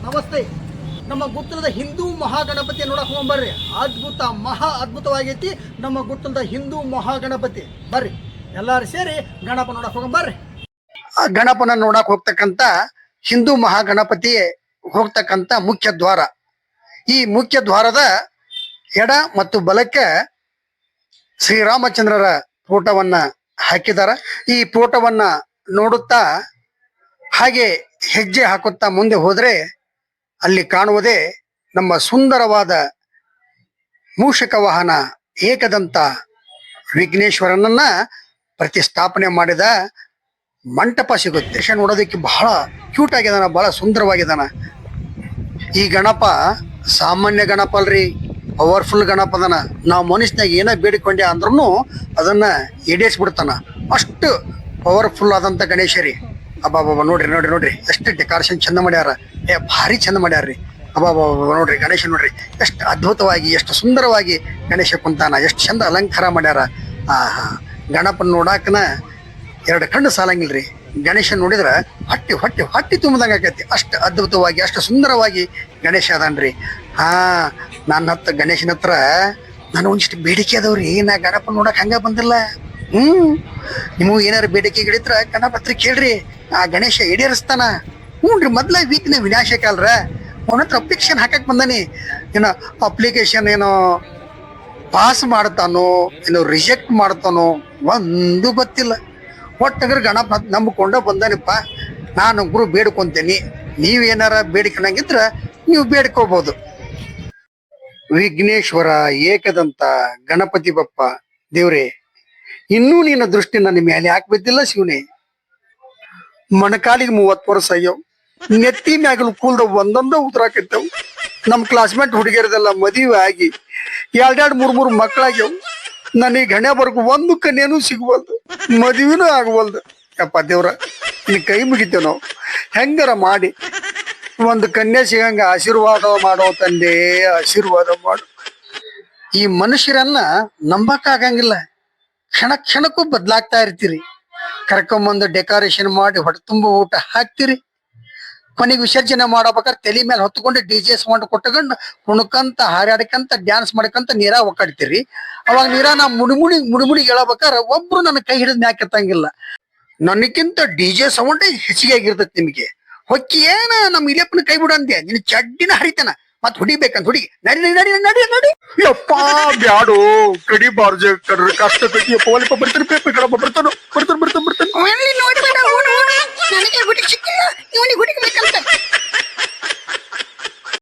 ನಮಸ್ತೆ. ನಮ್ಮ ಗುತ್ತಲದ ಹಿಂದೂ ಮಹಾಗಣಪತಿ ನೋಡಕ್ ಹೋಗ್ಬರ್ರಿ. ಅದ್ಭುತ, ಮಹಾ ಅದ್ಭುತವಾಗೈತಿ ನಮ್ಮ ಗುತ್ತಲದ ಹಿಂದೂ ಮಹಾಗಣಪತಿ. ಬರ್ರಿ ಎಲ್ಲಾರು ಸೇರಿ ಗಣಪ ನೋಡಕ್ ಹೋಗ್ಬರ್ರಿ. ಗಣಪನ ನೋಡಕ್ ಹೋಗ್ತಕ್ಕಂತ ಹಿಂದೂ ಮಹಾಗಣಪತಿ ಹೋಗ್ತಕ್ಕಂತ ಮುಖ್ಯ ದ್ವಾರ. ಈ ಮುಖ್ಯ ದ್ವಾರದ ಎಡ ಮತ್ತು ಬಲಕ್ಕೆ ಶ್ರೀರಾಮಚಂದ್ರರ ಫೋಟೋವನ್ನ ಹಾಕಿದಾರ. ಈ ಫೋಟೋವನ್ನ ನೋಡುತ್ತಾ ಹಾಗೆ ಹೆಜ್ಜೆ ಹಾಕುತ್ತಾ ಮುಂದೆ ಹೋದ್ರೆ ಅಲ್ಲಿ ಕಾಣುವುದೇ ನಮ್ಮ ಸುಂದರವಾದ ಮೂಷಕ ವಾಹನ ಏಕದಂತ ವಿಘ್ನೇಶ್ವರನನ್ನ ಪ್ರತಿಷ್ಠಾಪನೆ ಮಾಡಿದ ಮಂಟಪ ಸಿಗುತ್ತೆ. ನೋಡೋದಕ್ಕೆ ಬಹಳ ಕ್ಯೂಟ್ ಆಗಿದಾನ, ಬಹಳ ಸುಂದರವಾಗಿದಾನ. ಈ ಗಣಪ ಸಾಮಾನ್ಯ ಗಣಪ ಅಲ್ರಿ, ಪವರ್ಫುಲ್ ಗಣಪ ಅದನ. ನಾವು ಮನುಷ್ಯನಾಗ ಏನ ಬೇಡಿಕೊಂಡೆ ಅಂದ್ರೂ ಅದನ್ನ ಈಡೇರಿಸ್ಬಿಡ್ತಾನ. ಅಷ್ಟು ಪವರ್ಫುಲ್ ಆದಂತ ಗಣೇಶ ರೀ. ಅಬ್ಬಾಬಾಬಾ ನೋಡ್ರಿ ನೋಡ್ರಿ ನೋಡ್ರಿ ಎಷ್ಟು ಡೆಕೋರೇಷನ್ ಚಂದ ಮಾಡ್ಯಾರ. ಭಾರಿ ಚಂದ ಮಾಡ್ಯಾರ್ರಿ. ಅಬ್ಬಾಬಾಬಾ ನೋಡ್ರಿ ಗಣೇಶ ನೋಡ್ರಿ ಎಷ್ಟು ಅದ್ಭುತವಾಗಿ ಎಷ್ಟು ಸುಂದರವಾಗಿ ಗಣೇಶ ಕುಂತಾನ. ಎಷ್ಟು ಚಂದ ಅಲಂಕಾರ ಮಾಡ್ಯಾರ. ಗಣಪನ ನೋಡಾಕನ ಎರಡು ಕಣ್ಣು ಸಾಲಂಗಿಲ್ರಿ. ಗಣೇಶ ನೋಡಿದ್ರ ಹೊಟ್ಟಿ ಹೊಟ್ಟಿ ಹೊಟ್ಟಿ ತುಂಬದಂಗ ಆಕೈತಿ. ಅಷ್ಟು ಅದ್ಭುತವಾಗಿ ಅಷ್ಟು ಸುಂದರವಾಗಿ ಗಣೇಶ ಅದಾನ್ರಿ. ನನ್ನ ಹತ್ರ ಗಣೇಶನ ಹತ್ರ ನಾನು ಒಂದಿಷ್ಟು ಬೇಡಿಕೆ ಅದಾವ್ರಿ. ನಾ ಗಣಪ ನೋಡಕ್ ಹಂಗ ಬಂದಿಲ್ಲ. ನಿಮಗೂ ಏನಾರು ಬೇಡಿಕೆ ಗಿಡಿತ್ರ ಗಣಪ ಹತ್ರ ಕೇಳ್ರಿ, ಆ ಗಣೇಶ ಈಡೇರಿಸ್ತಾನ. ಹ್ಞೂನ್ರಿ, ಮೊದ್ಲ ವೀಕ್ನ ವಿನಾಶಕ ಅಲ್ರ. ಅವನ ಹತ್ರ ಅಪ್ಲಿಕೇಶನ್ ಹಾಕಕ್ ಬಂದಾನಿ. ಏನೋ ಅಪ್ಲಿಕೇಶನ್ ಏನೋ ಪಾಸ್ ಮಾಡ್ತಾನೋ ಏನೋ ರಿಜೆಕ್ಟ್ ಮಾಡ್ತಾನೋ ಒಂದು ಗೊತ್ತಿಲ್ಲ. ಒಟ್ಟಗರ ಗಣಪ ನಂಬಿಕೊಂಡ ಬಂದಾನಿಪ್ಪ. ನಾನು ಗುರು ಬೇಡ್ಕೊಂತೇನಿ. ನೀವೇನಾರ ಬೇಡಿಕೊಂಡಂಗಿದ್ರ ನೀವು ಬೇಡ್ಕೋಬಹುದು. ವಿಘ್ನೇಶ್ವರ ಏಕದಂತ ಗಣಪತಿ ಬಪ್ಪ ದೇವ್ರೇ, ಇನ್ನೂ ನಿನ್ನ ದೃಷ್ಟಿ ನನ್ನ ಮೇಲೆ ಹಾಕ್ಬೇಕಿಲ್ಲ ಶಿವನೇ. ಮೊಣಕಾಲಿಗೆ 30 ವರ್ಷ ಆಗ್ಯಾವ. ನೆತ್ತಿ ಮ್ಯಾಗಲು ಕೂಲ್ದ ಒಂದೊಂದ ಉತ್ತರಾಕೈತವು. ನಮ್ಮ ಕ್ಲಾಸ್ಮೇಟ್ ಹುಡುಗಿಯರದೆಲ್ಲ ಮದುವೆ ಆಗಿ 2-3 ಮಕ್ಕಳಾಗ್ಯಾವ. ನನಗೆ ಗಣೆ ಬರ್ಗು ಒಂದು ಕನ್ಯನೂ ಸಿಗುವಲ್ದು, ಮದುವೆನೂ ಆಗವಲ್ದು. ಯಪ್ಪ ದೇವ್ರ, ನಿನ್ ಕೈ ಮುಗಿತೇವ್ ನಾವು. ಹೆಂಗಾರ ಮಾಡಿ ಒಂದು ಕನ್ಯೆ ಸಿಗಂಗ ಆಶೀರ್ವಾದ ಮಾಡೋ ತಂದೆ, ಆಶೀರ್ವಾದ ಮಾಡು. ಈ ಮನುಷ್ಯರನ್ನ ನಂಬಕ್ ಆಗಂಗಿಲ್ಲ. ಕ್ಷಣ ಕ್ಷಣಕ್ಕೂ ಬದಲಾಗ್ತಾ ಇರ್ತೀರಿ. ಕರ್ಕೊಂಬಂದು ಡೆಕೋರೇಷನ್ ಮಾಡಿ ಹೊಟ್ಟೆ ತುಂಬ ಊಟ ಹಾಕ್ತಿರಿ. ಕೊನೆಗೆ ವಿಸರ್ಜನೆ ಮಾಡಬೇಕಾದ್ರೆ ತಲೆ ಮೇಲೆ ಹೊತ್ಕೊಂಡು DJ ಸೌಂಡ್ ಕೊಟ್ಟಕೊಂಡು ಕುಣ್ಕಂತ ಹಾರಾಡ್ಕಂತ ಡ್ಯಾನ್ಸ್ ಮಾಡ್ಕಂತ ನೀರಾಗ ಒಕ್ಕಾಡ್ತೀರಿ. ಅವಾಗ ನೀರ ನಾ ಮುಡಿಮುಡಿ ಹೇಳಬೇಕಾರೆ ಒಬ್ರು ನನ್ನ ಕೈ ಹಿಡಿದ್ ಮ್ಯಾಕೆತ್ತಂಗಿಲ್ಲ. ನನಗಿಂತ DJ ಸೌಂಡ್ ಹೆಚ್ಚಿಗೆ ಆಗಿರ್ತೈತಿ ನಿಮಗೆ. ಹೊಕ್ಕಿ ಏನ ನಮ್ ಇಲಿಯಪ್ಪನ ಕೈ ಬಿಡು ಅಂದೆ, ನಿನ್ ಚಡ್ಡಿನ ಹರಿತಾನ ಮತ್ ಹುಡಿಬೇಕಂತ ಹುಡುಗಿ. ನಡಿ ನಡಿ ನಡಿ ನಡಿ. ಯಪ್ಪ ಬ್ಯಾಡು, ಕಡಿಬಾರ್ದು ಕಷ್ಟ ಕಟ್ಟಿಯಪ್ಪ. ಒಲಿಪ ಬರ್ತಾನೆ ಪೇಪ ಕಡಪ್ಪ ಬರ್ತಾನು ಬರ್ತಾನೆ ಬರ್ತಾನೆ ಬರ್ತಾನೆ. ನೋಡ್ಬೇಡ, ನನಗೆ ಹುಡುಗಿ ಸಿಕ್ಕಿಲ್ಲ, ಇವನಿಗೆ ಹುಡುಗಿ ಬೇಕಂತ.